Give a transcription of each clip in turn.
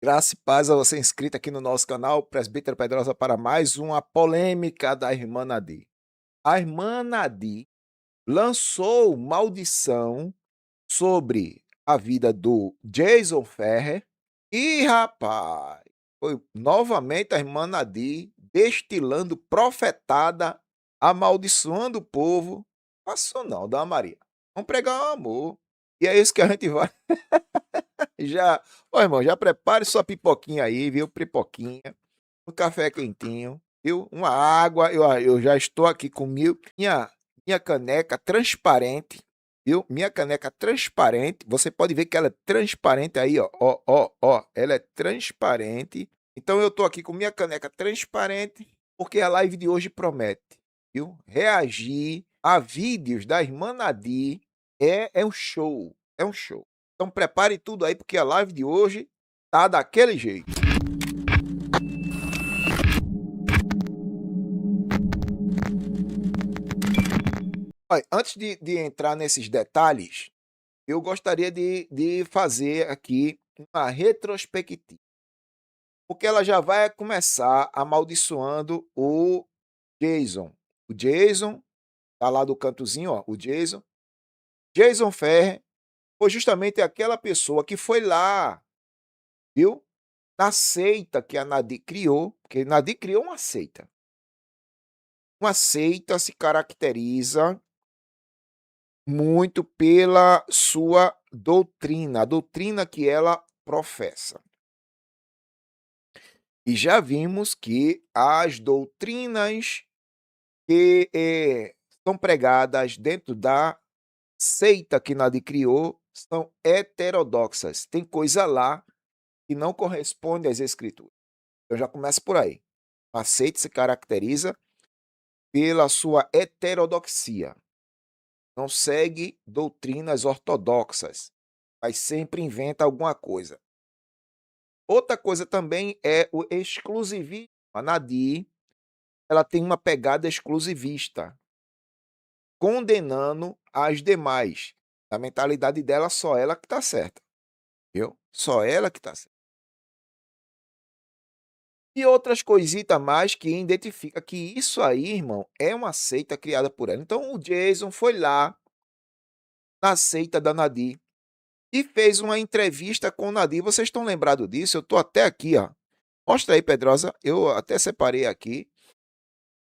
Graça e paz a você inscrito aqui no nosso canal, Presbítero Pedrosa, para mais uma polêmica da irmã Nadir. A irmã Nadir lançou maldição sobre a vida do Jason Ferrer e, rapaz, foi novamente a irmã Nadir destilando profetada, amaldiçoando o povo. Passou não, Dona Maria. Vamos pregar o amor. E é isso que a gente vai. Já, ô irmão, já prepare sua pipoquinha aí, viu? Pipoquinha, um café quentinho, viu? Uma água. Eu já estou aqui com minha caneca transparente, viu? Minha caneca transparente. Você pode ver que ela é transparente aí, ó. Ó, ó, ó. Ela é transparente. Então eu tô aqui com minha caneca transparente, porque a live de hoje promete, viu? Reagir a vídeos da irmã Nadir é um show. É um show. Então prepare tudo aí, porque a live de hoje tá daquele jeito. Olha, antes de entrar nesses detalhes, eu gostaria de fazer aqui uma retrospectiva, porque ela já vai começar amaldiçoando o Jason. O Jason, tá lá do cantozinho, ó, o Jason. Jason Ferrer foi justamente aquela pessoa que foi lá, viu? Na seita que a Nadir criou, porque Nadir criou uma seita. Uma seita se caracteriza muito pela sua doutrina, a doutrina que ela professa. E já vimos que as doutrinas que são pregadas dentro da seita que Nadir criou são heterodoxas. Tem coisa lá que não corresponde às escrituras. Eu já começo por aí. A seita se caracteriza pela sua heterodoxia. Não segue doutrinas ortodoxas, mas sempre inventa alguma coisa. Outra coisa também é o exclusivismo. A Nadir, ela tem uma pegada exclusivista, condenando as demais. Na mentalidade dela, só ela que está certa, viu? Só ela que está certa. E outras coisitas mais que identifica que isso aí, irmão, é uma seita criada por ela. Então o Jason foi lá na seita da Nadir e fez uma entrevista com o Nadir. Vocês estão lembrados disso? Eu tô até aqui, ó. Mostra aí, Pedrosa. Eu até separei aqui.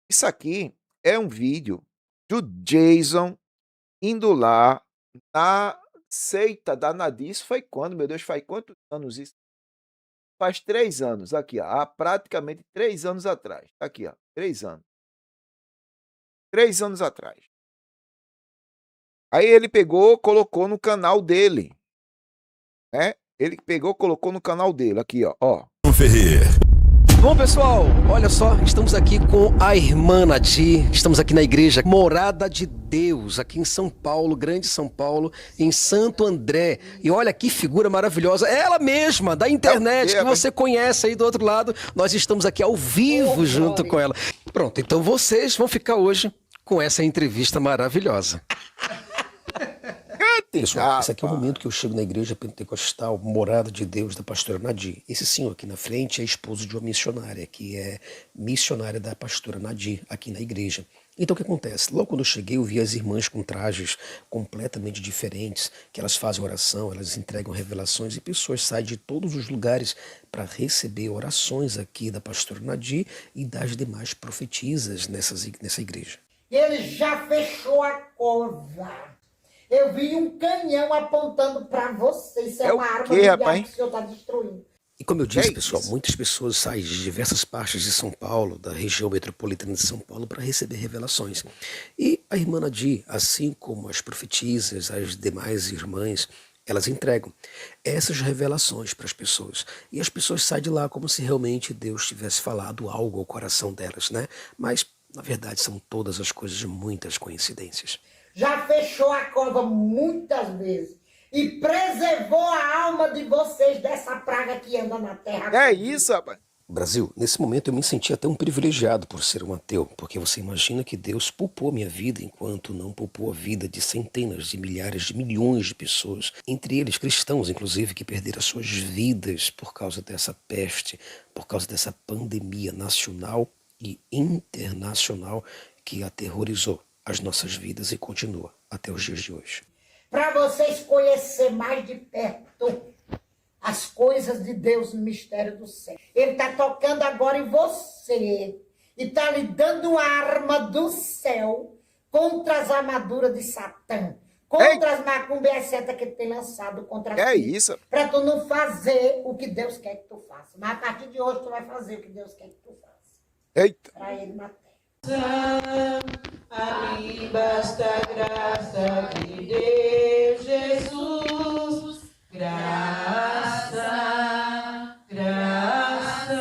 Isso aqui é um vídeo do Jason indo lá na seita da Nadir. Isso foi quando, meu Deus? Faz quantos anos isso? Faz 3 anos. Aqui, ó. Há praticamente 3 anos atrás. Tá aqui, ó. 3 anos. 3 anos atrás. Aí ele pegou, colocou no canal dele, né? Ele pegou, colocou no canal dele. Aqui, ó. Ó. Ferrer. Bom, pessoal, olha só, estamos aqui com a irmã Nadir, estamos aqui na igreja Morada de Deus, aqui em São Paulo, Grande São Paulo, em Santo André. E olha que figura maravilhosa, ela mesma, da internet, que você conhece aí do outro lado. Nós estamos aqui ao vivo junto com ela. Pronto, então vocês vão ficar hoje com essa entrevista maravilhosa. Pessoal, esse aqui é o momento que eu chego na igreja pentecostal Morada de Deus da pastora Nadir. Esse senhor aqui na frente é esposo de uma missionária, que é missionária da pastora Nadir aqui na igreja. Então o que acontece? Logo quando eu cheguei, eu vi as irmãs com trajes completamente diferentes, que elas fazem oração, elas entregam revelações e pessoas saem de todos os lugares para receber orações aqui da pastora Nadir e das demais profetisas nessa igreja. Ele já fechou a cova. Eu vi um canhão apontando para você. Isso é uma arma de guerra que o senhor está destruindo. E como eu disse, pessoal, muitas pessoas saem de diversas partes de São Paulo, da região metropolitana de São Paulo, para receber revelações. E a irmã Nadir, assim como as profetisas, as demais irmãs, elas entregam essas revelações para as pessoas. E as pessoas saem de lá como se realmente Deus tivesse falado algo ao coração delas, né? Mas, na verdade, são todas as coisas de muitas coincidências. Já fechou a cova muitas vezes e preservou a alma de vocês dessa praga que anda na terra. É isso, rapaz. Brasil, nesse momento eu me senti até um privilegiado por ser um ateu, porque você imagina que Deus poupou minha vida enquanto não poupou a vida de centenas de milhares de milhões de pessoas, entre eles cristãos, inclusive, que perderam suas vidas por causa dessa peste, por causa dessa pandemia nacional e internacional que aterrorizou as nossas vidas e continua até os dias de hoje. Para vocês conhecer mais de perto as coisas de Deus no mistério do céu. Ele está tocando agora em você e está lhe dando a arma do céu contra as armaduras de Satã, contra as macumbas e as setas que ele tem lançado contra ti. É isso. Para tu não fazer o que Deus quer que tu faça. Mas a partir de hoje tu vai fazer o que Deus quer que tu faça. Eita. Para ele na terra. A mim basta a graça de Deus, Jesus. Graça, graça,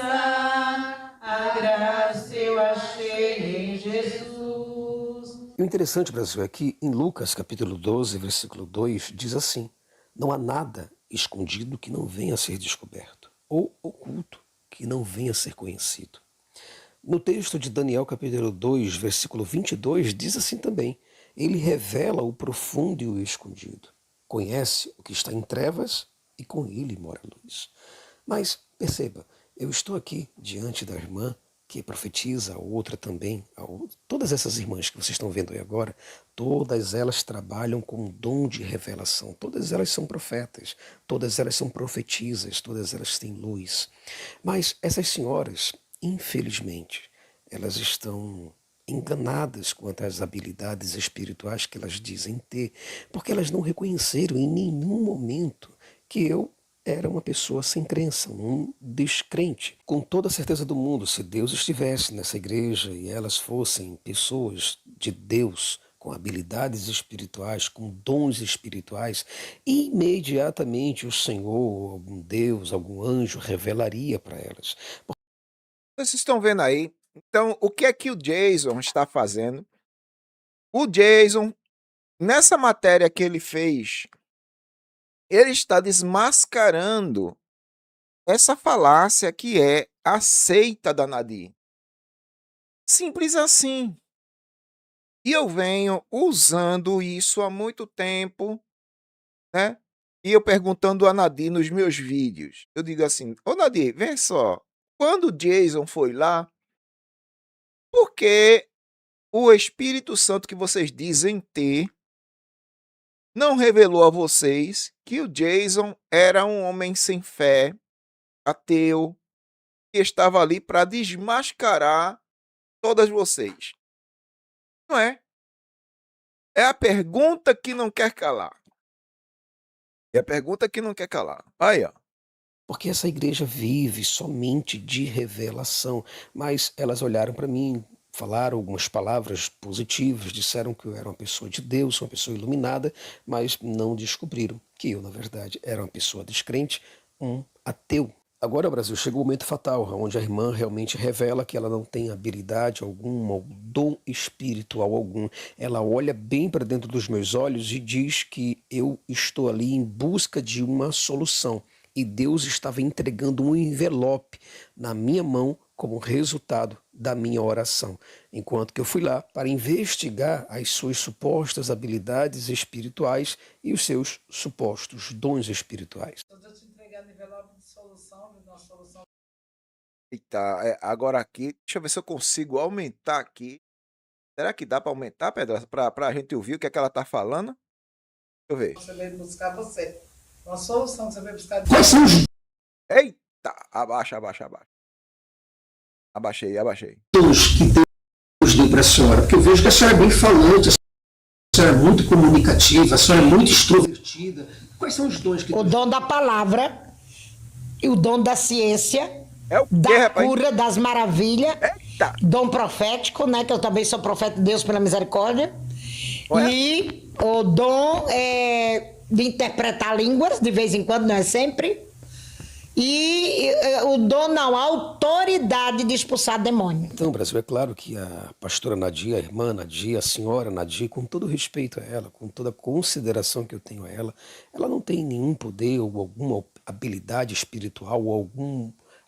a graça eu achei em Jesus. E o interessante, Brasil, é que em Lucas capítulo 12, versículo 2, diz assim: não há nada escondido que não venha a ser descoberto, ou oculto que não venha a ser conhecido. No texto de Daniel capítulo 2, versículo 22, diz assim também: ele revela o profundo e o escondido. Conhece o que está em trevas e com ele mora a luz. Mas perceba, eu estou aqui diante da irmã que profetiza, a outra também, todas essas irmãs que vocês estão vendo aí agora, todas elas trabalham com o dom de revelação, todas elas são profetas, todas elas são profetisas, todas elas têm luz. Mas essas senhoras, infelizmente, elas estão enganadas quanto às habilidades espirituais que elas dizem ter, porque elas não reconheceram em nenhum momento que eu era uma pessoa sem crença, um descrente. Com toda a certeza do mundo, se Deus estivesse nessa igreja e elas fossem pessoas de Deus, com habilidades espirituais, com dons espirituais, imediatamente o Senhor, algum Deus, algum anjo revelaria para elas. Vocês estão vendo aí? Então, o que é que o Jason está fazendo? O Jason, nessa matéria que ele fez, ele está desmascarando essa falácia que é a seita da Nadir. Simples assim. E eu venho usando isso há muito tempo, né? E eu perguntando a Nadir nos meus vídeos. Eu digo assim: ô Nadir, vem só. Quando o Jason foi lá, por que o Espírito Santo que vocês dizem ter não revelou a vocês que o Jason era um homem sem fé, ateu, que estava ali para desmascarar todas vocês? Não é? É a pergunta que não quer calar. É a pergunta que não quer calar. Aí, ó. Porque essa igreja vive somente de revelação, mas elas olharam para mim, falaram algumas palavras positivas, disseram que eu era uma pessoa de Deus, uma pessoa iluminada, mas não descobriram que eu, na verdade, era uma pessoa descrente, um ateu. Agora, Brasil, chegou o momento fatal, onde a irmã realmente revela que ela não tem habilidade alguma, ou dom espiritual algum. Ela olha bem para dentro dos meus olhos e diz que eu estou ali em busca de uma solução. E Deus estava entregando um envelope na minha mão como resultado da minha oração. Enquanto que eu fui lá para investigar as suas supostas habilidades espirituais e os seus supostos dons espirituais. Estou te entregando envelope de solução, de uma solução. Eita, agora aqui, deixa eu ver se eu consigo aumentar aqui. Será que dá para aumentar, Pedro? Para a gente ouvir o que é que ela está falando? Deixa eu ver. Você veio buscar você. Uma solução que você veio buscar. Eita, abaixa. Abaixei. Dons que Deus deu para a senhora, porque eu vejo que a senhora é bem falante, a senhora é muito comunicativa, a senhora é muito extrovertida. Quais são os dons que O dom da palavra e o dom da ciência, É o quê, da rapaz? cura, das maravilhas, Eita! dom profético, né? Que eu também sou profeta de Deus pela misericórdia. Olha. E o dom de interpretar línguas, de vez em quando, não é sempre. E o dom não, a autoridade de expulsar demônio. Então, Brasil, é claro que a pastora Nadir, a irmã Nadir, a senhora Nadir, com todo respeito a ela, com toda a consideração que eu tenho a ela não tem nenhum poder ou alguma habilidade espiritual ou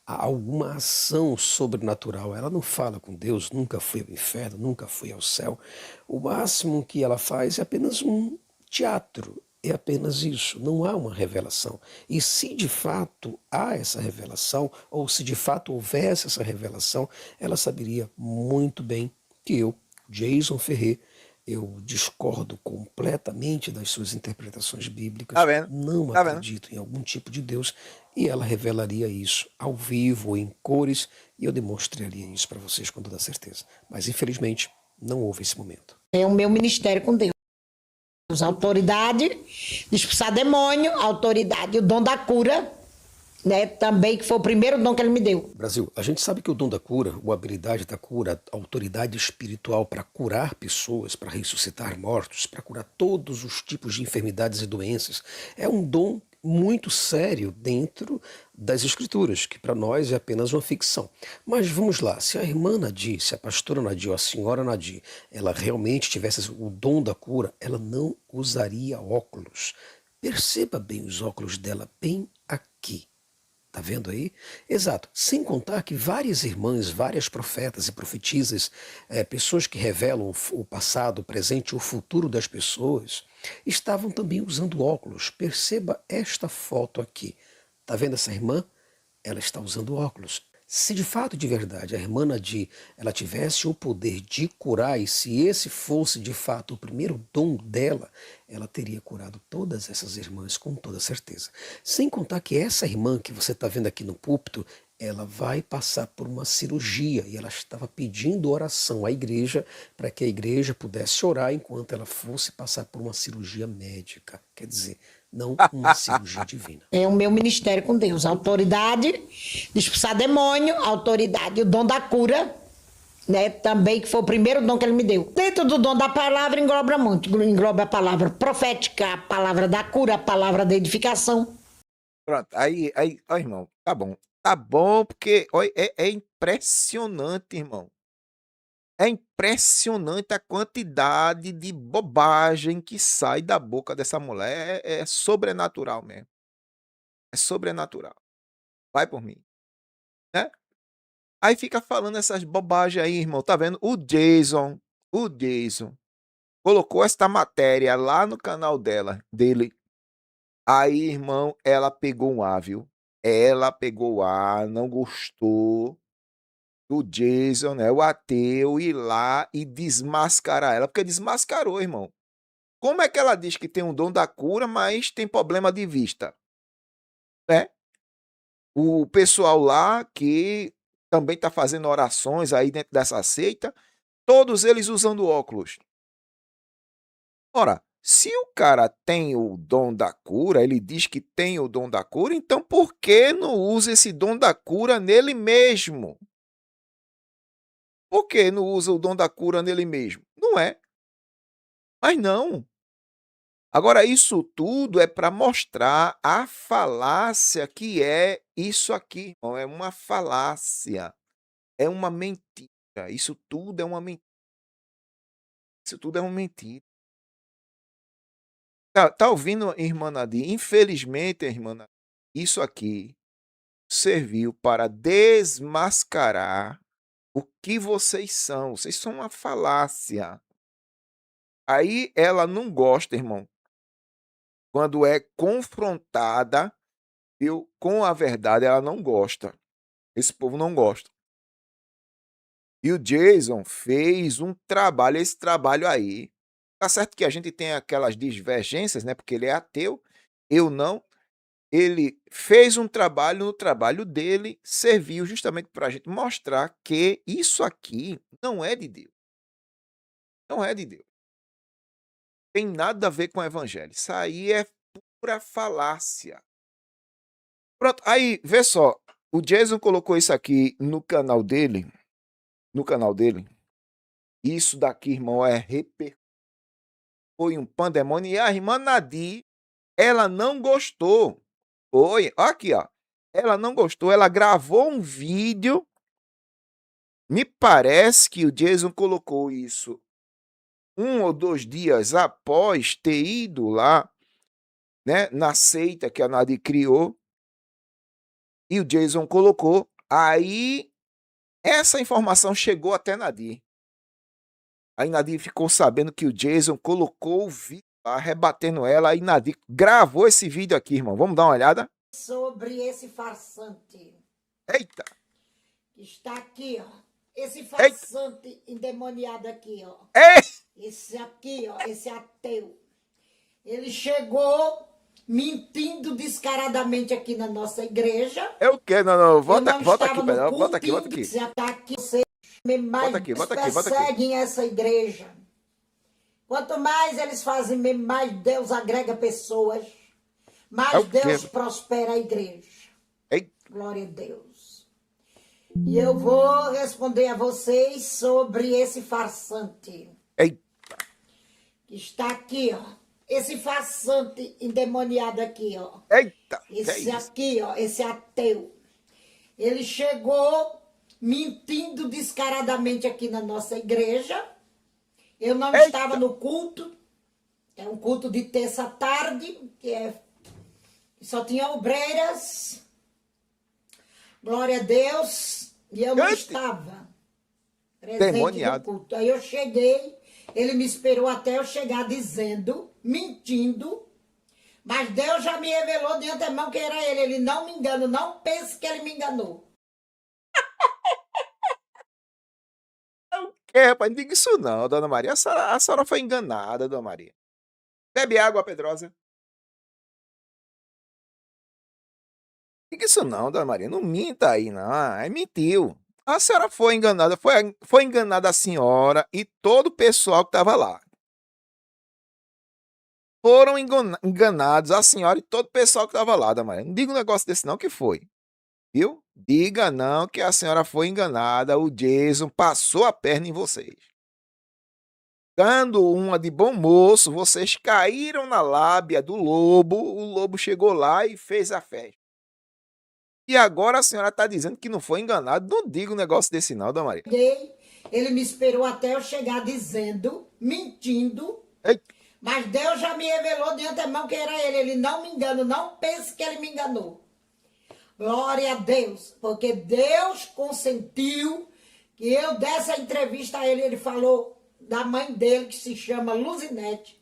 há alguma ação sobrenatural. Ela não fala com Deus, nunca foi ao inferno, nunca foi ao céu. O máximo que ela faz é apenas um teatro. É apenas isso, não há uma revelação. E se de fato há essa revelação, ou se de fato houvesse essa revelação, ela saberia muito bem que eu, Jason Ferrer, eu discordo completamente das suas interpretações bíblicas, Tá vendo? não Tá vendo? acredito em algum tipo de Deus, e ela revelaria isso ao vivo ou em cores, e eu demonstraria isso para vocês com toda certeza. Mas infelizmente não houve esse momento. É o meu ministério com Deus. Autoridade de expulsar demônio, autoridade, o dom da cura, né? Também, que foi o primeiro dom que ele me deu. Brasil, a gente sabe que o dom da cura, ou a habilidade da cura, a autoridade espiritual para curar pessoas, para ressuscitar mortos, para curar todos os tipos de enfermidades e doenças, é um dom muito sério dentro das escrituras, que para nós é apenas uma ficção. Mas vamos lá, se a irmã Nadir, se a pastora Nadir ou a senhora Nadir, ela realmente tivesse o dom da cura, ela não usaria óculos. Perceba bem os óculos dela, bem aqui. Tá vendo aí? Exato. Sem contar que várias irmãs, várias profetas e profetisas, pessoas que revelam o passado, o presente e o futuro das pessoas, estavam também usando óculos. Perceba esta foto aqui. Tá vendo essa irmã? Ela está usando óculos. Se de fato, de verdade, a irmã Nadir, ela tivesse o poder de curar, e se esse fosse de fato o primeiro dom dela, ela teria curado todas essas irmãs com toda certeza. Sem contar que essa irmã que você está vendo aqui no púlpito, ela vai passar por uma cirurgia e ela estava pedindo oração à igreja para que a igreja pudesse orar enquanto ela fosse passar por uma cirurgia médica. Quer dizer, não uma cirurgia divina. É o meu ministério com Deus. Autoridade de expulsar demônio, autoridade, o dom da cura, né? Também, que foi o primeiro dom que ele me deu. Dentro do dom da palavra engloba muito. Engloba a palavra profética, a palavra da cura, a palavra da edificação. Pronto, aí, ó, irmão, tá bom. Tá bom, porque ó, é impressionante, irmão. É impressionante a quantidade de bobagem que sai da boca dessa mulher. É sobrenatural mesmo. É sobrenatural. Vai por mim, né? Aí fica falando essas bobagens aí, irmão. Tá vendo? O Jason colocou esta matéria lá no canal dele. Aí, irmão, ela pegou um ar, viu? Ela pegou o ar, não gostou do Jason, né? O ateu, ir lá e desmascarar ela, porque desmascarou, irmão. Como é que ela diz que tem um dom da cura, mas tem problema de vista, né? O pessoal lá que também tá fazendo orações aí dentro dessa seita, todos eles usando óculos. Ora, se o cara tem o dom da cura, ele diz que tem o dom da cura, então por que não usa esse dom da cura nele mesmo? Por que não usa o dom da cura nele mesmo? Não é. Mas não. Agora, isso tudo é para mostrar a falácia que é isso aqui, irmão. É uma falácia. É uma mentira. Isso tudo é uma mentira. Isso tudo é uma mentira. Tá ouvindo, irmã Nadir? Infelizmente, irmã Nadir, isso aqui serviu para desmascarar o que vocês são. Vocês são uma falácia. Aí ela não gosta, irmão, quando é confrontada, viu, com a verdade, ela não gosta. Esse povo não gosta. E o Jason fez um trabalho, esse trabalho aí. Tá certo que a gente tem aquelas divergências, né? Porque ele é ateu, eu não. Ele fez um trabalho, no trabalho dele serviu justamente para a gente mostrar que isso aqui não é de Deus. Não é de Deus. Tem nada a ver com o evangelho. Isso aí é pura falácia. Pronto, aí, vê só. O Jason colocou isso aqui no canal dele. No canal dele. Isso daqui, irmão, foi um pandemônio. E a irmã Nadir, ela não gostou. Foi, aqui, ó. Ela não gostou, ela gravou um vídeo. Me parece que o Jason colocou isso 1 ou 2 dias após ter ido lá, né, na seita que a Nadir criou. E o Jason colocou Aí, essa informação chegou até Nadir. Aí Nadir ficou sabendo que o Jason colocou o vídeo lá, rebatendo ela. Aí Nadir gravou esse vídeo aqui, irmão. Vamos dar uma olhada? Sobre esse farsante Eita! que está aqui, ó. Esse Eita! farsante endemoniado aqui, ó. Ei! Esse aqui, ó, esse ateu. Ele chegou mentindo descaradamente aqui na nossa igreja. É o quê? Não, volta, Eu não volta estava aqui, no Pedro. culto, Volta aqui, volta aqui. você tá aqui, você mais Volta aqui, volta aqui, volta aqui. perseguem essa igreja. Quanto mais eles fazem meme, mais Deus agrega pessoas, É mais o quê? Deus prospera a igreja. Ei, Glória a Deus. E eu vou responder a vocês sobre esse farsante ei. que está aqui, ó. Esse farsante endemoniado aqui, ó. Eita! Que é Esse isso? aqui, ó, esse ateu. Ele chegou mentindo descaradamente aqui na nossa igreja. Eu não Eita! estava no culto. É um culto de terça-tarde, que só tinha obreiras. Glória a Deus. E eu não Cante! estava presente Demoniado. no culto. Aí eu cheguei, ele me esperou até eu chegar dizendo, mentindo, mas Deus já me revelou de antemão quem era ele. Ele não me engana, não pense que ele me enganou. É, rapaz, não diga isso não, dona Maria. A senhora foi enganada, dona Maria. Bebe água, Pedrosa. Diga isso não, dona Maria. Não minta aí, não. Aí mentiu. A senhora foi enganada. Foi enganada a senhora e todo o pessoal que estava lá. Foram enganados a senhora e todo o pessoal que estava lá, dona Maria. Não diga um negócio desse não que foi. Viu? Diga não que a senhora foi enganada. O Jason passou a perna em vocês. Dando uma de bom moço, vocês caíram na lábia do lobo. O lobo chegou lá e fez a festa. E agora a senhora está dizendo que não foi enganado. Não diga um negócio desse não, dona Maria. Cheguei, ele me esperou até eu chegar dizendo, mentindo, Ei, mas Deus já me revelou de antemão quem era ele. Ele não me engana, não pense que ele me enganou. Glória a Deus, porque Deus consentiu que eu desse a entrevista a ele. Ele falou da mãe dele, que se chama Luzinete.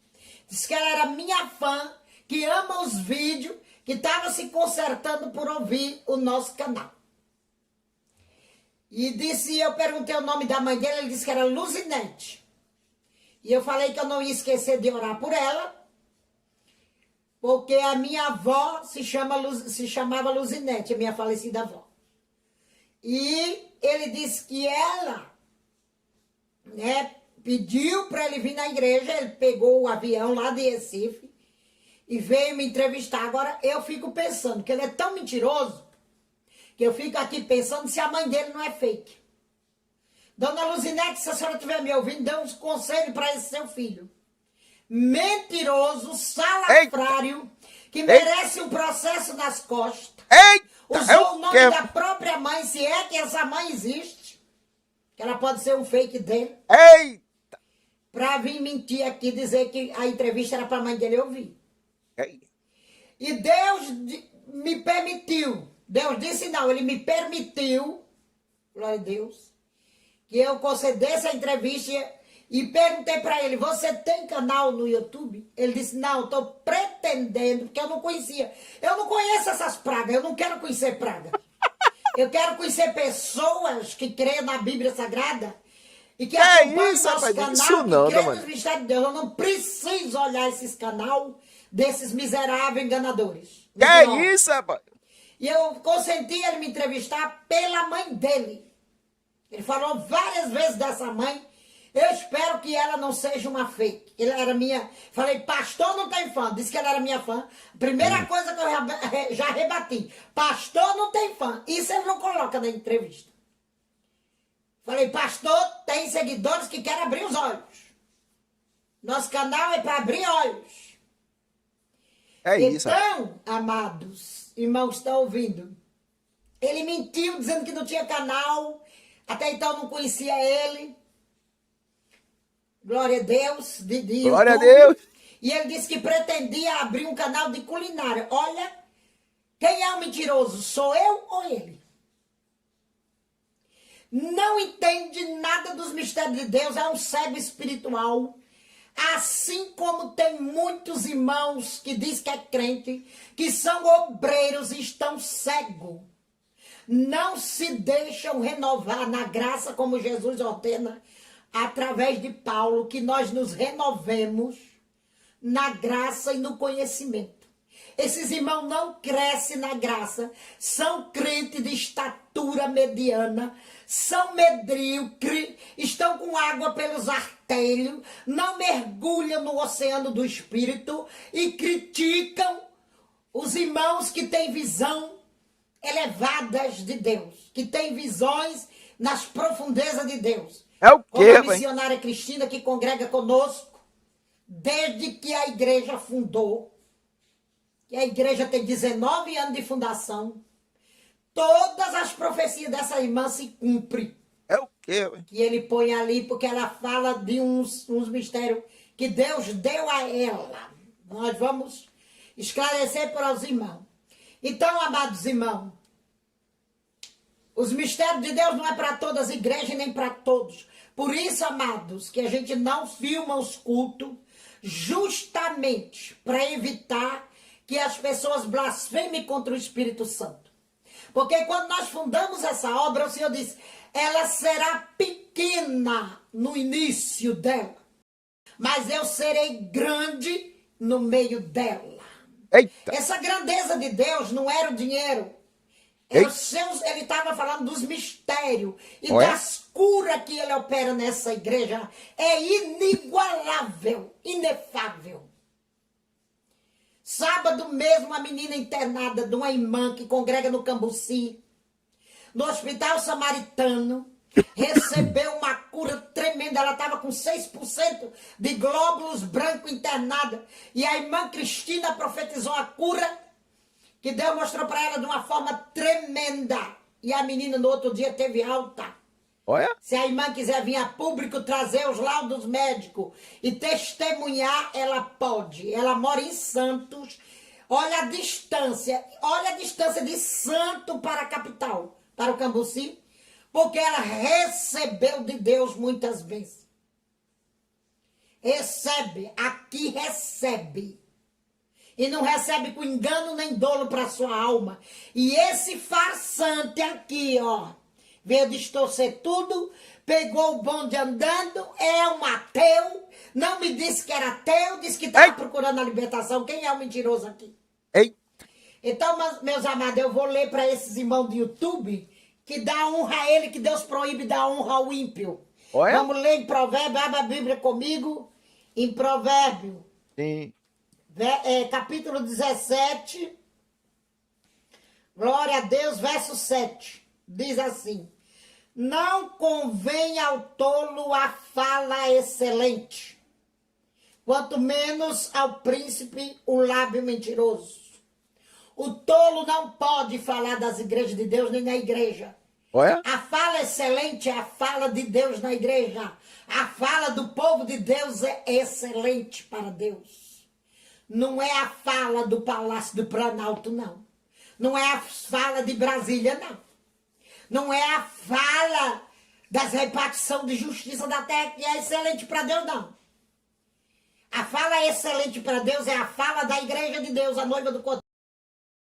Disse que ela era minha fã, que ama os vídeos, que estava se consertando por ouvir o nosso canal. E eu perguntei o nome da mãe dele, ele disse que era Luzinete. E eu falei que eu não ia esquecer de orar por ela, porque a minha avó se chamava Luzinete, a minha falecida avó. E ele disse que ela, né, pediu para ele vir na igreja, ele pegou o avião lá de Recife e veio me entrevistar. Agora eu fico pensando que ele é tão mentiroso que eu fico aqui pensando se a mãe dele não é fake. Dona Luzinete, se a senhora estiver me ouvindo, dê uns conselhos para esse seu filho. Mentiroso, salafrário, que merece um processo nas costas. eita! Usou o nome da própria mãe, se é que essa mãe existe, que ela pode ser um fake dele, Eita! para vir mentir aqui, dizer que a entrevista era para a mãe dele ouvir. Ei, E Deus me permitiu, Deus disse não, ele me permitiu, glória a Deus, que eu concedesse a entrevista e perguntei para ele, você tem canal no YouTube? Ele disse, não, estou pretendendo, porque eu não conhecia. Eu não conheço essas pragas, eu não quero conhecer praga. Eu quero conhecer pessoas que creem na Bíblia Sagrada e que acompanham isso, nosso rapaz? canal, Isso não, que creem mano. nos mistérios de Deus. Eu não preciso olhar esses canal desses miseráveis enganadores. Que é isso, rapaz? E eu consenti ele me entrevistar pela mãe dele. Ele falou várias vezes dessa mãe. Eu espero que ela não seja uma fake. Ela era minha... Falei, pastor não tem fã. Disse que ela era minha fã. Primeira coisa que eu já rebati. Pastor não tem fã. Isso ele não coloca na entrevista. Falei, pastor tem seguidores que querem abrir os olhos. Nosso canal é para abrir olhos. É isso, rapaz. Então, amados, irmãos, estão ouvindo? Ele mentiu dizendo que não tinha canal. Até então não conhecia ele. Glória a Deus. Glória a YouTube. Deus. E ele disse que pretendia abrir um canal de culinária. Olha, quem é o mentiroso? Sou eu ou ele? não entende nada dos mistérios de Deus, é um cego espiritual. Assim como tem muitos irmãos que diz que é crente, que são obreiros e estão cegos. Não se deixam renovar na graça como Jesus ordena, através de Paulo, que nós nos renovemos na graça e no conhecimento. Esses irmãos não crescem na graça, são crentes de estatura mediana, são medrios, estão com água pelos artelhos, não mergulham no oceano do Espírito e criticam os irmãos que têm visão elevadas de Deus, que têm visões nas profundezas de Deus. É o Como quê, a rapaz? missionária Cristina, que congrega conosco, desde que a igreja fundou, que a igreja tem 19 anos de fundação, todas as profecias dessa irmã se cumprem. É o quê, rapaz? Que ele põe ali, porque ela fala de uns mistérios que Deus deu a ela. Nós vamos esclarecer para os irmãos. Então, amados irmãos, os mistérios de Deus não é para todas as igrejas nem para todos. Por isso, amados, que a gente não filma os cultos, justamente para evitar que as pessoas blasfemem contra o Espírito Santo. Porque quando nós fundamos essa obra, o Senhor disse, ela será pequena no início dela, mas eu serei grande no meio dela. Eita! Essa grandeza de Deus não era o dinheiro. Era os seus, ele estava falando dos mistérios e Olha. das curas que ele opera nessa igreja. É inigualável, inefável. Sábado mesmo, uma menina internada de uma irmã que congrega no Cambuci, no Hospital Samaritano, recebeu uma cura tremenda. Ela estava com 6% de glóbulos brancos internada. E a irmã Cristina profetizou a cura que Deus mostrou para ela de uma forma tremenda. E a menina no outro dia teve alta. Olha, Se a irmã quiser vir a público trazer os laudos médicos e testemunhar, ela pode. Ela mora em Santos. Olha a distância de Santos para a capital, para o Cambuci, porque ela recebeu de Deus muitas vezes. Recebe, aqui recebe. E não recebe com engano nem dolo para sua alma. E esse farsante aqui, ó, veio distorcer tudo, pegou o bonde andando, é um ateu, não me disse que era ateu, disse que estava procurando a libertação. Quem é o mentiroso aqui? ei, Então, meus amados, eu vou ler para esses irmãos do YouTube que dá honra a ele, que Deus proíbe dar honra ao ímpio. Olha. Vamos ler em Provérbio, abra a Bíblia comigo, em Provérbio, sim. capítulo 17, glória a Deus, verso 7, diz assim, não convém ao tolo a fala excelente, quanto menos ao príncipe o lábio mentiroso. O tolo não pode falar das igrejas de Deus nem na igreja. Olha, A fala excelente é a fala de Deus na igreja. A fala do povo de Deus é excelente para Deus. Não é a fala do Palácio do Planalto, não. Não é a fala de Brasília, não. Não é a fala das repartições de justiça da terra que é excelente para Deus, não. A fala excelente para Deus é a fala da igreja de Deus, a noiva do Cordeiro.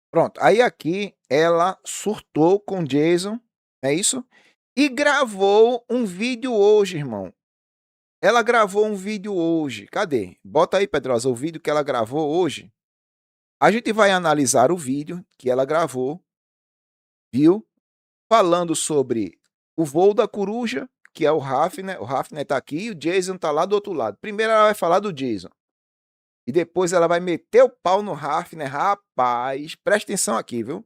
pronto. Aí aqui ela surtou com Jason, é isso? E gravou um vídeo hoje, irmão. Ela gravou um vídeo hoje. Cadê? Bota aí, Pedrosa, o vídeo que ela gravou hoje. A gente vai analisar o vídeo que ela gravou, viu? Falando sobre o voo da coruja, que é o Hafner. O Hafner tá aqui e o Jason tá lá do outro lado. Primeiro ela vai falar do Jason. E depois ela vai meter o pau no Hafner. Rapaz, presta atenção aqui, viu?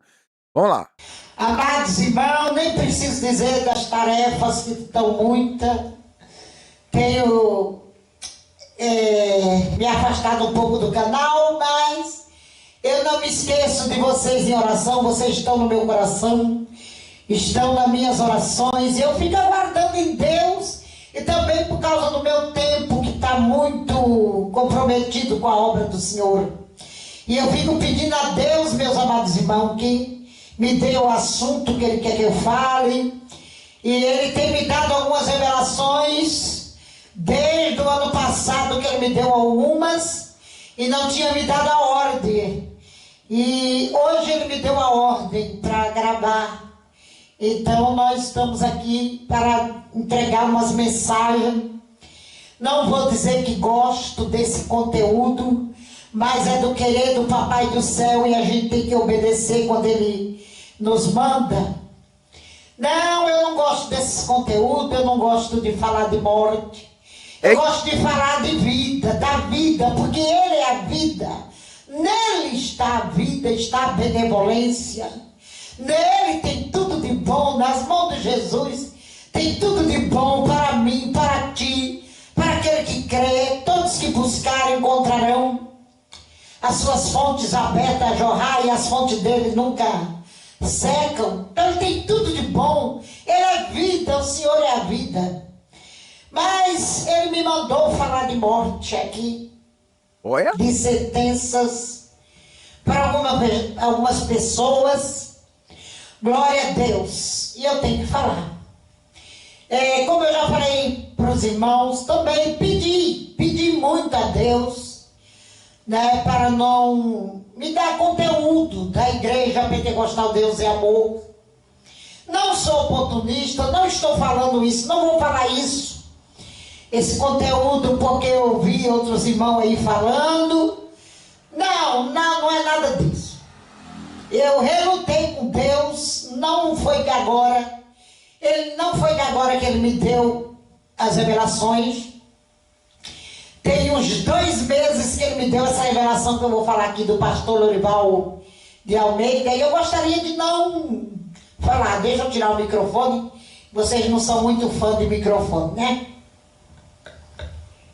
Vamos lá. Amados irmãos, nem preciso dizer das tarefas que estão muitas. Tenho me afastado um pouco do canal, mas eu não me esqueço de vocês em oração. Vocês estão no meu coração, estão nas minhas orações. Eu fico aguardando em Deus e também por causa do meu tempo que está muito comprometido com a obra do Senhor. E eu fico pedindo a Deus, meus amados irmãos, que me dê o assunto que Ele quer que eu fale. E ele tem me dado algumas revelações desde o ano passado, que ele me deu algumas e não tinha me dado a ordem. E hoje ele me deu a ordem para gravar. Então nós estamos aqui para entregar umas mensagens. Não vou dizer que gosto desse conteúdo, mas é do querer do Papai do Céu e a gente tem que obedecer quando ele nos manda. Não, eu não gosto desses conteúdos, eu não gosto de falar de morte. Eu gosto de falar de vida, da vida, porque ele é a vida. Nele está a vida, está a benevolência. Nele tem tudo de bom, nas mãos de Jesus tem tudo de bom para mim, para ti, para aquele que crê. Todos que buscarem encontrarão as suas fontes abertas a jorrar e as fontes dele nunca secam. Então ele tem tudo de bom. Ele é vida, o Senhor é a vida. Mas ele me mandou falar de morte aqui. Olha. De sentenças para algumas pessoas. Glória a Deus. E eu tenho que falar. Como eu já falei para os irmãos, também pedi muito a Deus, né, para não me dar conteúdo da Igreja Pentecostal Deus é Amor. Não sou oportunista, não estou falando isso, não vou falar isso. Esse conteúdo porque eu ouvi outros irmãos aí falando. Não é nada disso. Eu relutei com Deus, não foi de agora. Não foi de agora que ele me deu as revelações. Tem uns 2 meses que ele me deu essa revelação que eu vou falar aqui do pastor Lorival de Almeida. E eu gostaria de não falar. Deixa eu tirar o microfone. Vocês não são muito fã de microfone, né?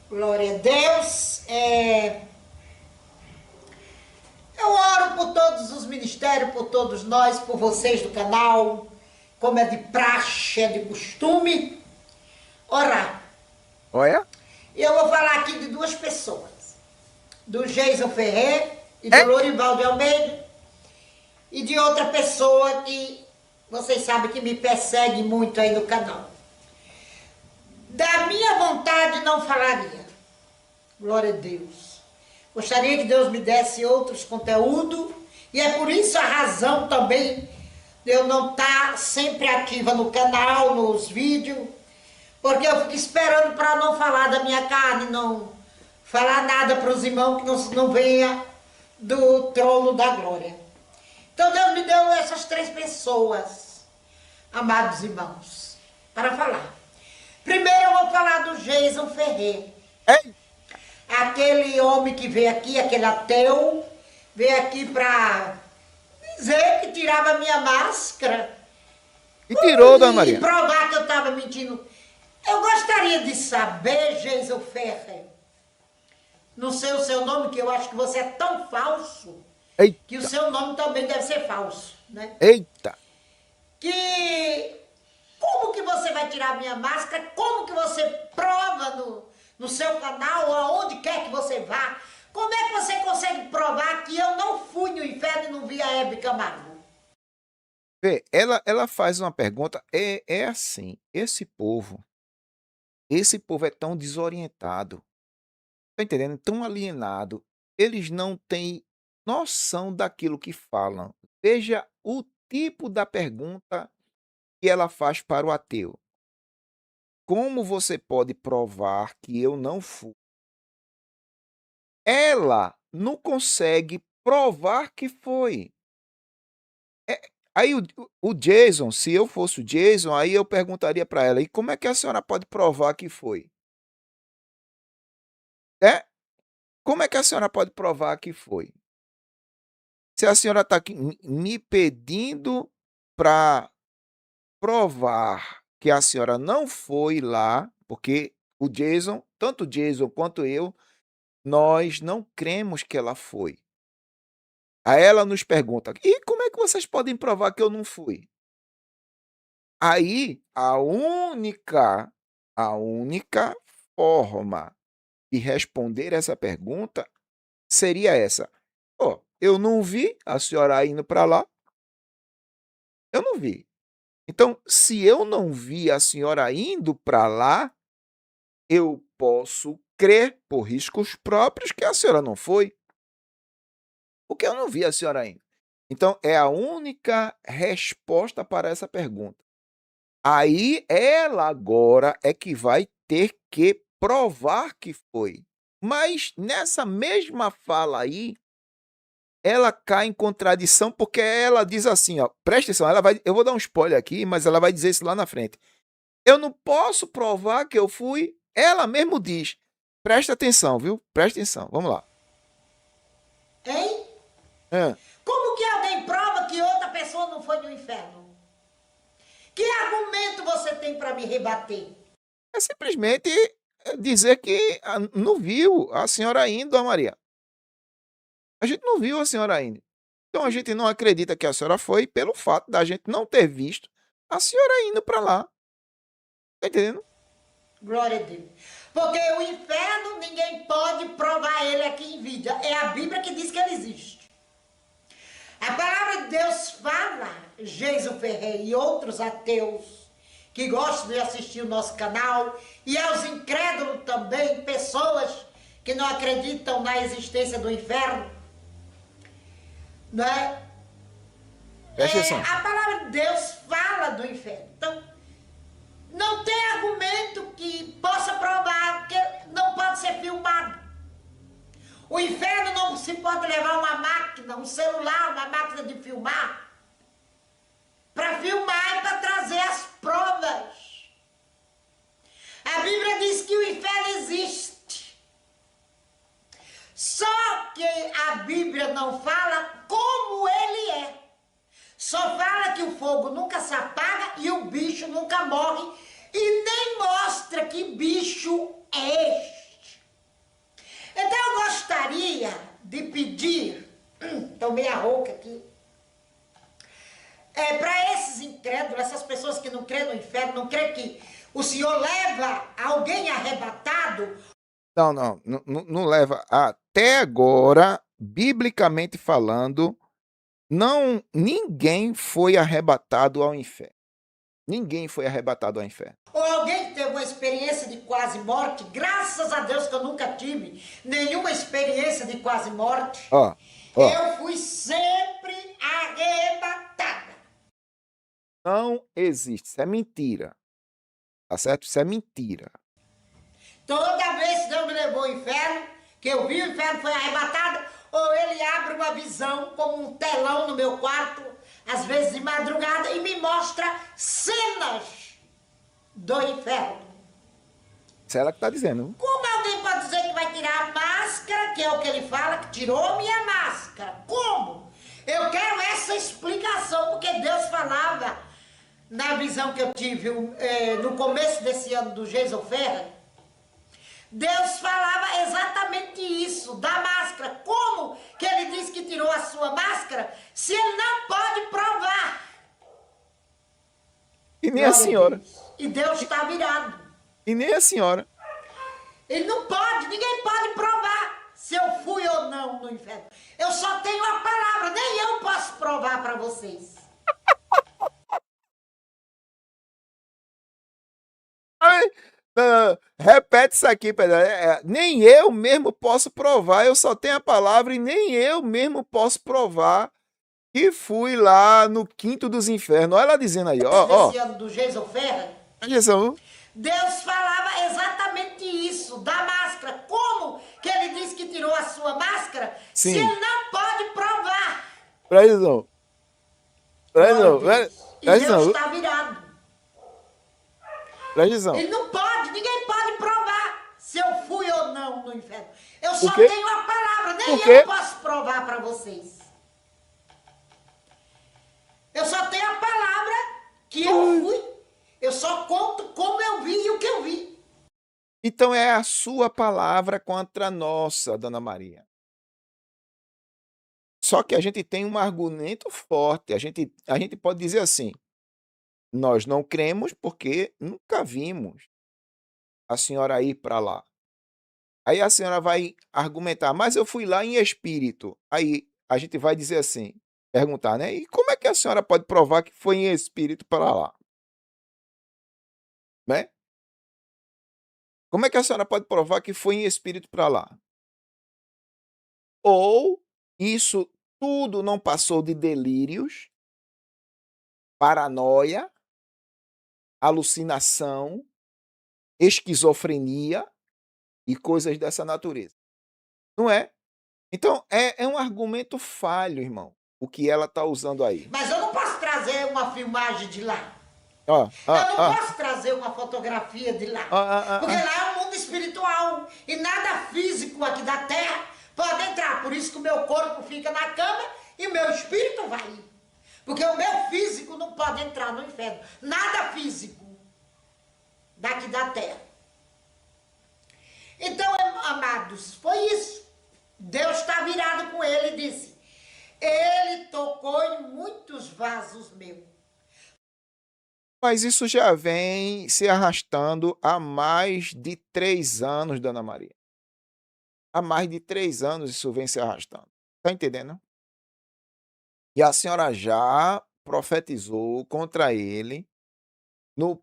Glória a Deus. Eu oro por todos os ministérios, por todos nós, por vocês do canal, como é de praxe, é de costume, orar. Olha. E eu vou falar aqui de 2 pessoas, do Geison Ferrer e do Lorival de Almeida, e de outra pessoa que vocês sabem que me persegue muito aí no canal. Da minha vontade não falaria. Glória a Deus. Gostaria que Deus me desse outros conteúdos, e é por isso a razão também de eu não estar sempre ativa no canal, nos vídeos, porque eu fico esperando para não falar da minha carne, não falar nada para os irmãos que não venha do trono da glória. Então Deus me deu essas 3 pessoas, amados irmãos, para falar. Primeiro eu vou falar do Geison Ferrer. Aquele homem que veio aqui, aquele ateu, veio aqui para dizer que tirava a minha máscara. E tirou, dona Maria. E provar que eu estava mentindo. Eu gostaria de saber, Geison Ferrer, não sei o seu nome, que eu acho que você é tão falso, que o seu nome também deve ser falso, né? Eita! Como que você vai tirar a minha máscara? Como que você prova no seu canal, ou aonde quer que você vá? Como é que você consegue provar que eu não fui no inferno e não vi a Hebe Camargo? Vê, ela faz uma pergunta, é assim, esse povo é tão desorientado, tá entendendo? Tão alienado, eles não têm noção daquilo que falam. Veja o tipo da pergunta que ela faz para o ateu. Como você pode provar que eu não fui? Ela não consegue provar que foi. Aí o Jason, se eu fosse o Jason, aí eu perguntaria para ela: "E como é que a senhora pode provar que foi?" Como é que a senhora pode provar que foi? Se a senhora está aqui me pedindo para provar que a senhora não foi lá, porque o Jason, tanto o Jason quanto eu, nós não cremos que ela foi. Aí ela nos pergunta: "E como é que vocês podem provar que eu não fui?" Aí a única forma de responder essa pergunta seria essa: "Ó, eu não vi a senhora indo para lá, eu não vi. Então, se eu não vi a senhora indo para lá, eu posso crer por riscos próprios que a senhora não foi, porque eu não vi a senhora indo. Então, é a única resposta para essa pergunta. Aí ela agora é que vai ter que provar que foi. Mas nessa mesma fala aí, ela cai em contradição porque ela diz assim, ó, presta atenção, eu vou dar um spoiler aqui, mas ela vai dizer isso lá na frente. Eu não posso provar que eu fui, ela mesmo diz. Presta atenção, viu? Presta atenção, vamos lá. Hein? Hã? Como que alguém prova que outra pessoa não foi no inferno? Que argumento você tem para me rebater? É simplesmente dizer que não viu a senhora indo, a Maria. A gente não viu a senhora indo. Então a gente não acredita que a senhora foi pelo fato da gente não ter visto a senhora indo para lá. Tá entendendo? Glória a Deus. Porque o inferno ninguém pode provar ele aqui em vida. É a Bíblia que diz que ele existe. A palavra de Deus fala, Geiso Ferreira e outros ateus que gostam de assistir o nosso canal, e aos incrédulos também, pessoas que não acreditam na existência do inferno, não é? Presta atenção. A palavra de Deus fala do inferno. Então, não tem argumento que possa provar que não pode ser filmado. O inferno não se pode levar uma máquina, um celular, uma máquina de filmar, para filmar e para trazer as provas. A Bíblia diz que o inferno existe. Só que a Bíblia não fala como ele é. Só fala que o fogo nunca se apaga e o bicho nunca morre. E nem mostra que bicho é este. Então eu gostaria de pedir, estou meia rouca aqui, para esses incrédulos, essas pessoas que não creem no inferno, não creem que o Senhor leva alguém arrebatado. Não leva. Até agora, biblicamente falando, ninguém foi arrebatado ao inferno. Ninguém foi arrebatado ao inferno. Ou alguém que teve uma experiência de quase morte, graças a Deus que eu nunca tive nenhuma experiência de quase morte. Eu fui sempre arrebatada. Não existe, isso é mentira. Tá certo? Isso é mentira. Toda vez que Deus me levou ao inferno, que eu vi o inferno foi arrebatado, ou ele abre uma visão como um telão no meu quarto, às vezes de madrugada, e me mostra cenas do inferno. Isso é ela que está dizendo. Como alguém pode dizer que vai tirar a máscara, que é o que ele fala, que tirou minha máscara? Como? Eu quero essa explicação, porque Deus falava, na visão que eu tive no começo desse ano do Geiso Ferreira, Deus falava exatamente isso, da máscara. Como que ele disse que tirou a sua máscara, se ele não pode provar? E nem a senhora. E Deus está virado. E nem a senhora. Ele não pode, ninguém pode provar se eu fui ou não no inferno. Eu só tenho a palavra, nem eu posso provar para vocês. Repete isso aqui, Pedro. Nem eu mesmo posso provar, eu só tenho a palavra e nem eu mesmo posso provar que fui lá no quinto dos infernos. Olha ela dizendo aí, ó. Esse ano do Geiso Ferreira, Atenção. Deus falava exatamente isso, da máscara. Como que ele disse que tirou a sua máscara, Sim. se ele não pode provar? Presta atenção. E Deus está virado. Presta atenção. Ele não pode, ninguém pode provar se eu fui ou não no inferno. Eu só Por quê? tenho a palavra, nem Por quê? eu posso provar para vocês. Eu só tenho a palavra que eu fui. Eu só conto como eu vi e o que eu vi. Então é a sua palavra contra a nossa, Dona Maria. Só que a gente tem um argumento forte. A gente pode dizer assim: nós não cremos porque nunca vimos a senhora ir para lá. Aí a senhora vai argumentar, mas eu fui lá em espírito. Aí a gente vai dizer assim: perguntar, né? E como é que a senhora pode provar que foi em espírito para lá, né? Como é que a senhora pode provar que foi em espírito para lá? Ou isso tudo não passou de delírios, paranoia, alucinação, esquizofrenia e coisas dessa natureza, não é? Então é um argumento falho, irmão, o que ela está usando aí. Mas eu não posso trazer uma filmagem de lá. Ó, ó, Eu não ó, posso trazer uma fotografia de lá. ó, ó, Porque ó. lá é um mundo espiritual. E nada físico aqui da terra pode entrar. Por isso que o meu corpo fica na cama e o meu espírito vai. Porque o meu físico não pode entrar no inferno. Nada físico daqui da terra. Então, amados, foi isso. Deus está virado com ele e disse: ele tocou em muitos vasos meus. Mas isso já vem se arrastando há mais de 3 anos, Dona Maria. Há mais de 3 anos isso vem se arrastando. Tá entendendo? E a senhora já profetizou contra ele no,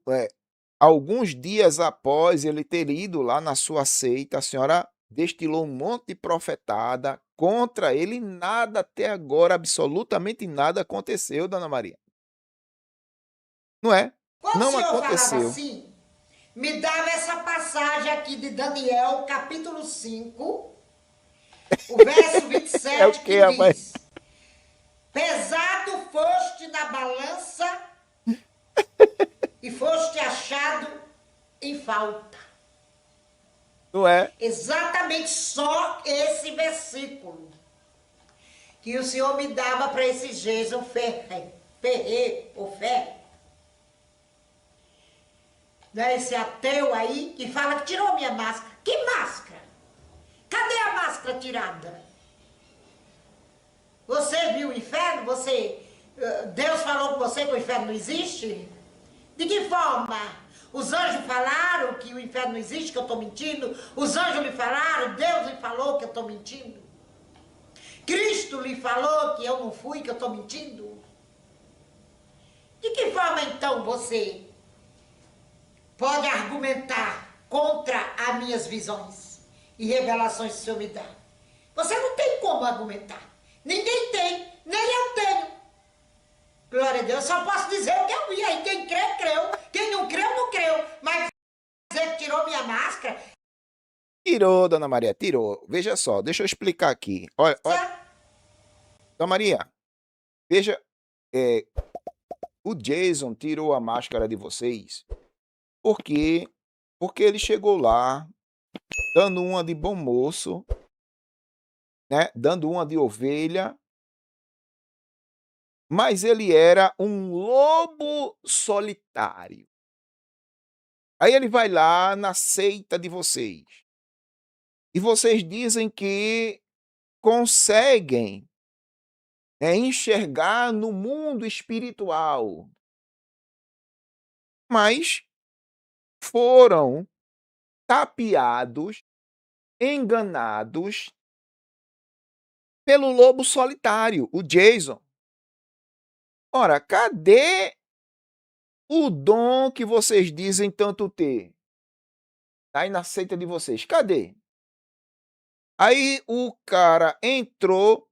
alguns dias após ele ter ido lá na sua seita, a senhora destilou um monte de profetada contra ele e nada até agora, absolutamente nada aconteceu, Dona Maria. Não é? Quando o Não Senhor falava aconteceu. assim, me dava essa passagem aqui de Daniel, capítulo 5, o verso 27, É o que quê, rapaz? diz: pesado foste na balança e foste achado em falta. Não é? Exatamente só esse versículo que o Senhor me dava para esse Jason Ferrer, ou Ferre. Não é esse ateu aí que fala que tirou minha máscara. Que máscara? Cadê a máscara tirada? Você viu o inferno? Deus falou com você que o inferno não existe? De que forma? Os anjos falaram que o inferno não existe, que eu estou mentindo? Os anjos lhe falaram, Deus lhe falou que eu estou mentindo? Cristo lhe falou que eu não fui, que eu estou mentindo? De que forma então você pode argumentar contra as minhas visões e revelações que o Senhor me dá? Você não tem como argumentar. Ninguém tem, nem eu tenho. Glória a Deus, eu só posso dizer o que eu vi. Aí quem crê, creu. Quem não creu, não creu. Mas dizer que tirou minha máscara, Tirou, Dona Maria, tirou. Veja só, deixa eu explicar aqui. Olha, certo? Dona Maria, veja, o Jason tirou a máscara de vocês porque ele chegou lá dando uma de bom moço, né? Dando uma de ovelha, mas ele era um lobo solitário. Aí ele vai lá na seita de vocês. E vocês dizem que conseguem, enxergar no mundo espiritual. Mas foram tapeados, enganados pelo lobo solitário, o Jason. Ora, cadê o dom que vocês dizem tanto ter? Aí na seita de vocês, cadê? Aí o cara entrou,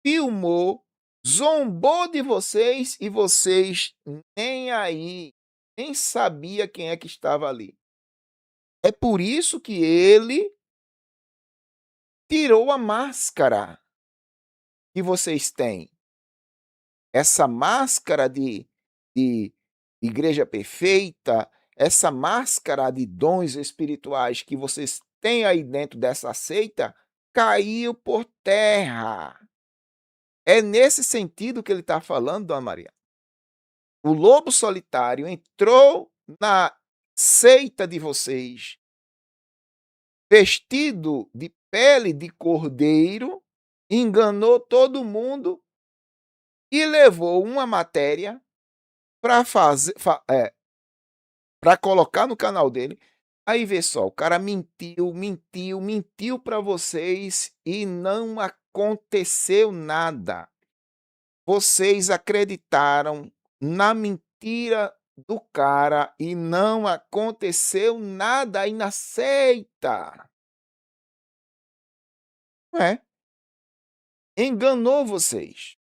filmou, zombou de vocês e vocês nem aí, nem sabia quem é que estava ali. É por isso que ele tirou a máscara que vocês têm. Essa máscara de igreja perfeita, essa máscara de dons espirituais que vocês têm aí dentro dessa seita, caiu por terra. É nesse sentido que ele está falando, Dona Maria. O lobo solitário entrou na seita de vocês, vestido de pele de cordeiro, enganou todo mundo e levou uma matéria para fazer, para colocar no canal dele. Aí vê só, o cara mentiu para vocês e não aconteceu nada. vocês acreditaram na mentira do cara e não aconteceu nada aí na seita. Não é? Enganou vocês.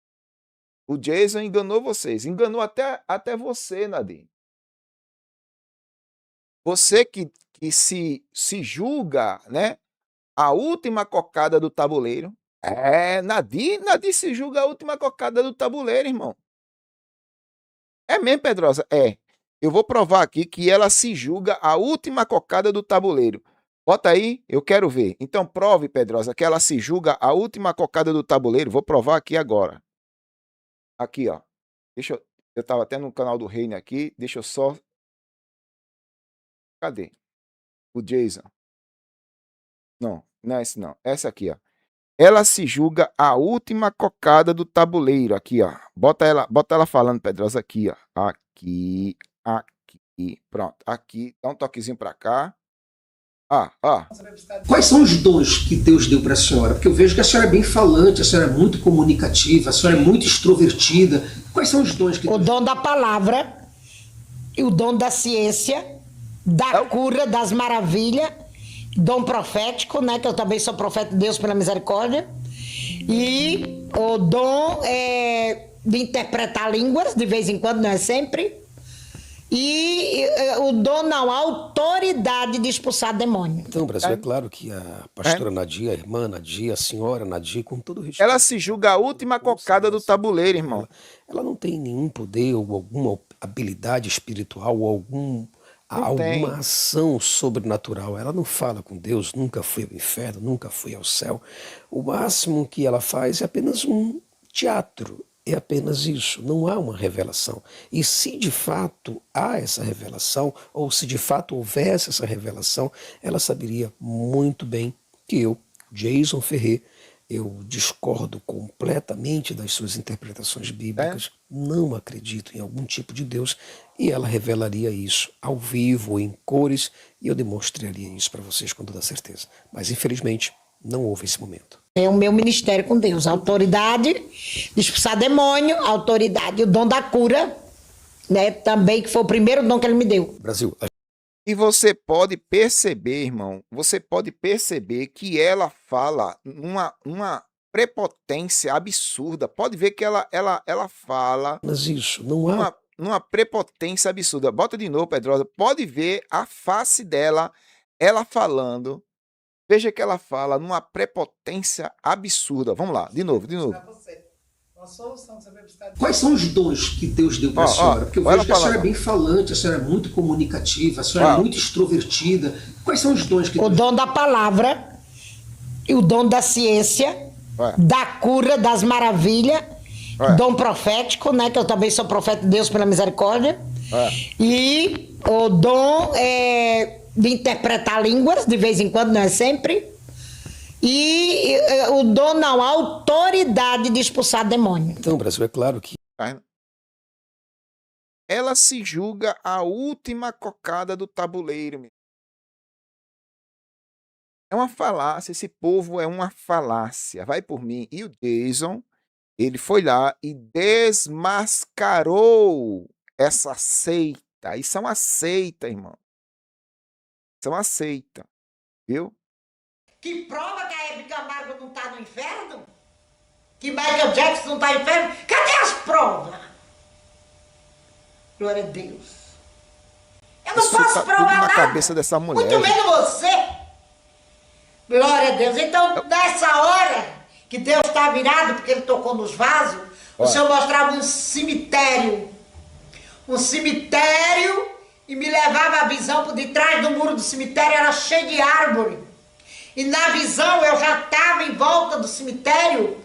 O Jason enganou vocês. Enganou até você, Nadine. Você que se julga, né? A última cocada do tabuleiro. Nadine se julga a última cocada do tabuleiro, irmão. É mesmo, Pedrosa? É. Eu vou provar aqui que ela se julga a última cocada do tabuleiro. Bota aí, eu quero ver. Então prove, Pedrosa, que ela se julga a última cocada do tabuleiro. Vou provar aqui agora. Aqui, ó. Eu tava até no canal do Reino aqui. Deixa eu só... Cadê? O Jason. Não é esse não. Essa aqui, ó. Ela se julga a última cocada do tabuleiro. Aqui, ó. Bota ela falando, Pedrosa, aqui, ó. Aqui. Pronto. Aqui. Dá um toquezinho pra cá. Quais são os dons que Deus deu para a senhora? Porque eu vejo que a senhora é bem falante, a senhora é muito comunicativa, a senhora é muito extrovertida. Quais são os dons que O Deus dom da palavra, e o dom da ciência, da cura, das maravilhas, dom profético, né? Que eu também sou profeta de Deus pela misericórdia. E o dom de interpretar línguas, de vez em quando, não é sempre. E o dom não, a autoridade de expulsar demônio. Então, Brasil, é claro que a pastora Nadia, a irmã Nadia, a senhora Nadia, com todo o respeito... Ela se julga a última cocada do tabuleiro, irmão. Ela não tem nenhum poder ou alguma habilidade espiritual ou alguma ação sobrenatural. Ela não fala com Deus, nunca foi ao inferno, nunca foi ao céu. O máximo que ela faz é apenas um teatro. É apenas isso, não há uma revelação. E se de fato há essa revelação, ou se de fato houvesse essa revelação, ela saberia muito bem que eu, Jason Ferrer, eu discordo completamente das suas interpretações bíblicas, não acredito em algum tipo de Deus, e ela revelaria isso ao vivo, em cores, e eu demonstraria isso para vocês com toda certeza. Mas infelizmente não houve esse momento. É o meu ministério com Deus, a autoridade de expulsar demônio, a autoridade, o dom da cura, né, também, que foi o primeiro dom que ele me deu. Brasil. E você pode perceber, irmão, que ela fala uma prepotência absurda. Pode ver que ela fala... Mas isso, não há... Numa prepotência absurda. Bota de novo, Pedrosa. Pode ver a face dela, ela falando... Veja que ela fala numa prepotência absurda. Vamos lá, de novo. Quais são os dons que Deus deu para a senhora? Porque eu vejo que a senhora é bem falante, a senhora é muito comunicativa, a senhora é muito extrovertida. Quais são os dons que O dom da palavra, e o dom da ciência, da cura, das maravilhas, dom profético, né? Que eu também sou profeta de Deus pela misericórdia. E o dom de interpretar línguas, de vez em quando, não é sempre. E o dom não, a autoridade de expulsar demônio. Então, Brasil, é claro que... Ela se julga a última cocada do tabuleiro. É uma falácia, esse povo é uma falácia. Vai por mim. E o Jason, ele foi lá e desmascarou essa seita. Isso é uma seita, irmão. Isso é uma seita, viu? Que prova que a Hebe Camargo não está no inferno? Que Michael Jackson não está no inferno? Cadê as provas? Glória a Deus. Eu não posso tá provar na nada. Cabeça dessa mulher. Muito menos você. Glória a Deus. Então, nessa hora que Deus está virado, porque ele tocou nos vasos, o Senhor mostrava um cemitério. Um cemitério... E me levava a visão por detrás do muro do cemitério, era cheio de árvore. E na visão eu já estava em volta do cemitério,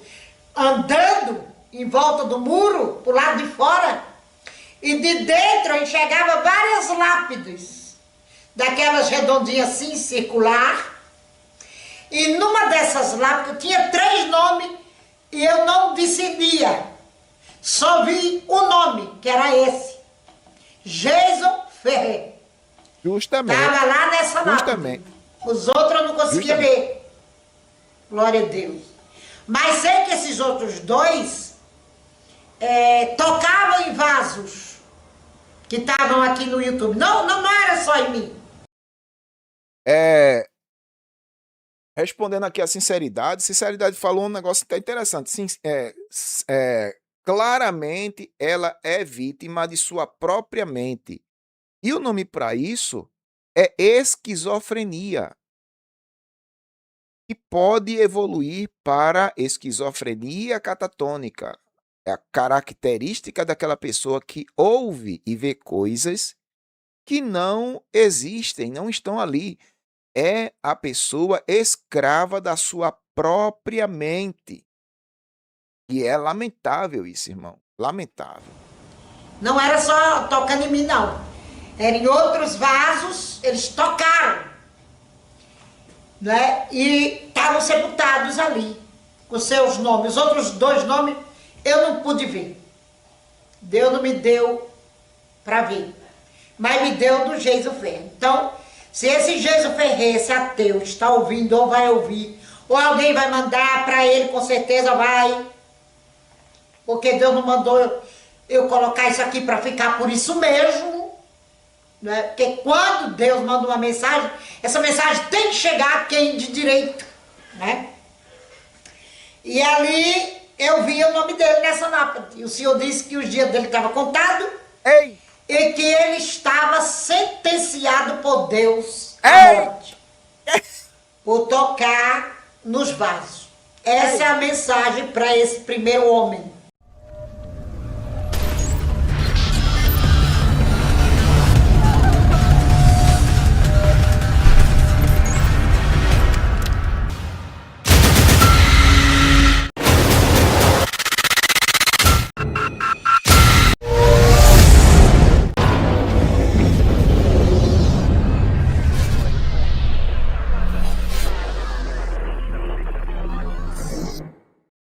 andando em volta do muro, pro lado de fora. E de dentro eu enxergava várias lápides, daquelas redondinhas assim, circular. E numa dessas lápides tinha 3 nomes e eu não discernia. Só vi o nome, que era esse. Jason Ferrer. Justamente. Estava lá nessa lápide. Justamente. Os outros eu não conseguia ver. Glória a Deus. Mas sei que esses outros 2, tocavam em vasos que estavam aqui no YouTube. Não era só em mim. Respondendo aqui a sinceridade falou um negócio até interessante. Claramente ela é vítima de sua própria mente. E o nome para isso é esquizofrenia, que pode evoluir para esquizofrenia catatônica. É a característica daquela pessoa que ouve e vê coisas que não existem, não estão ali. É a pessoa escrava da sua própria mente. E é lamentável isso, irmão. Lamentável. Não era só tocando em mim, não. Era em outros vasos, eles tocaram. Né? E estavam sepultados ali, com seus nomes. Os outros 2 nomes eu não pude ver. Deus não me deu para ver. Mas me deu do Geiso Ferreira. Então, se esse Geiso Ferreira, esse ateu, está ouvindo ou vai ouvir, ou alguém vai mandar para ele, com certeza vai. Porque Deus não mandou eu colocar isso aqui para ficar por isso mesmo. Né? Porque quando Deus manda uma mensagem, essa mensagem tem que chegar a quem de direito. Né? E ali eu vi o nome dele nessa lápide. E o Senhor disse que o dia dele estava contado. Ei! E que ele estava sentenciado por Deus à Ei! morte. Por tocar nos vasos. Essa é a mensagem para esse primeiro homem.